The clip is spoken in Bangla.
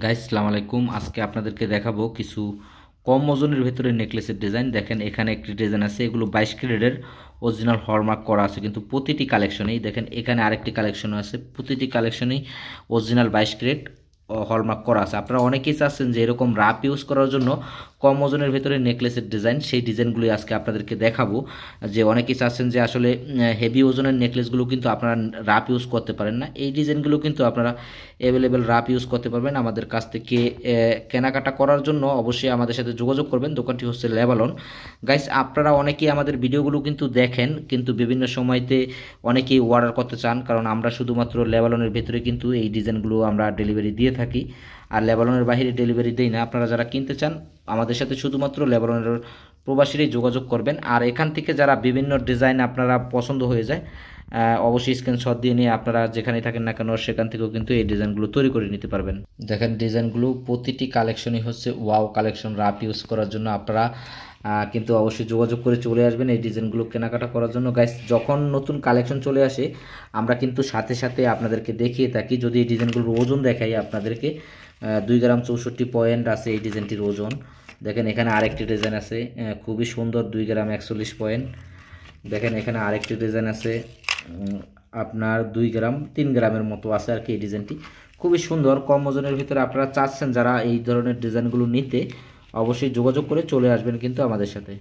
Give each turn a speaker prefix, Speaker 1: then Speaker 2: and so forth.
Speaker 1: গাইস আসসালামু আলাইকুম। আজকে আপনাদেরকে দেখাবো কিছু কম ওজনের ভেতরে নেকলেসের ডিজাইন। দেখেন এখানে একটি ডিজাইন আছে, এগুলো 22 ক্যারেটের অরিজিনাল হলমার্ক করা আছে, কিন্তু প্রতিটি কালেকশনেই দেখেন এখানে আরেকটি কালেকশন আছে, প্রতিটি কালেকশনেই অরিজিনাল 22 ক্যারেট হলমার্ক করা আছে। আপনারা অনেকেই চাচ্ছেন যে এরকম রাপ ইউজ করার জন্য কম ওজনের ভেতরে নেকলেসের ডিজাইন, সেই ডিজাইনগুলি আজকে আপনাদেরকে দেখাবো। যে অনেকেই চাচ্ছেন যে আসলে হেভি ওজনের নেকলেসগুলো কিন্তু আপনারা রাপ ইউজ করতে পারেন না, এই ডিজাইনগুলো কিন্তু আপনারা অ্যাভেলেবেল রাপ ইউজ করতে পারবেন। আমাদের কাছ থেকে কেনাকাটা করার জন্য অবশ্যই আমাদের সাথে যোগাযোগ করবেন। দোকানটি হচ্ছে লেবালন। গাইস আপনারা অনেকেই আমাদের ভিডিওগুলো কিন্তু দেখেন, কিন্তু বিভিন্ন সময়তে অনেকেই অর্ডার করতে চান, কারণ আমরা শুধুমাত্র লেবালনের ভেতরে কিন্তু এই ডিজাইনগুলো আমরা ডেলিভারি দিয়ে থাকি, আর লেবালনের বাইরে ডেলিভারি দেই না। আপনারা যারা কিনতে চান আমাদের সাথে শুধুমাত্র লেবাননের প্রবাসীরাই যোগাযোগ করবেন। আর এখান থেকে যারা বিভিন্ন ডিজাইন আপনারা পছন্দ হয়ে যায়, অবশ্যই স্ক্রিনশট দিয়ে নিয়ে আপনারা যেখানে থাকেন না কেন সেখান থেকেও কিন্তু এই ডিজাইনগুলো তৈরি করে নিতে পারবেন। দেখেন ডিজাইনগুলো প্রতিটি কালেকশনই হচ্ছে ওয়াও কালেকশন। রাপ ইউজ করার জন্য আপনারা কিন্তু অবশ্যই যোগাযোগ করে চলে আসবেন এই ডিজাইনগুলো কেনাকাটা করার জন্য। গাইস যখন নতুন কালেকশন চলে আসে আমরা কিন্তু সাথে সাথে আপনাদেরকে দেখিয়ে থাকি। যদি এই ডিজাইনগুলোর ওজন দেখাই আপনাদেরকে, 2 গ্রাম 64 পয়েন্ট আছে এই ডিজাইনটির ওজন। দেখেন এখানে আরেকটি ডিজাইন আছে, খুবই সুন্দর, 2 গ্রাম 41 পয়েন্ট। দেখেন এখানে আরেকটি ডিজাইন আছে, আপনার 2 গ্রাম 3 গ্রামের মতো আছে আর কি। এই ডিজাইনটি খুবই সুন্দর, কম ওজনের ভিতরে আপনারা চাচ্ছেন যারা এই ধরনের ডিজাইনগুলো নিতে, অবশ্যই যোগাযোগ করে চলে আসবেন কিন্তু আমাদের সাথে।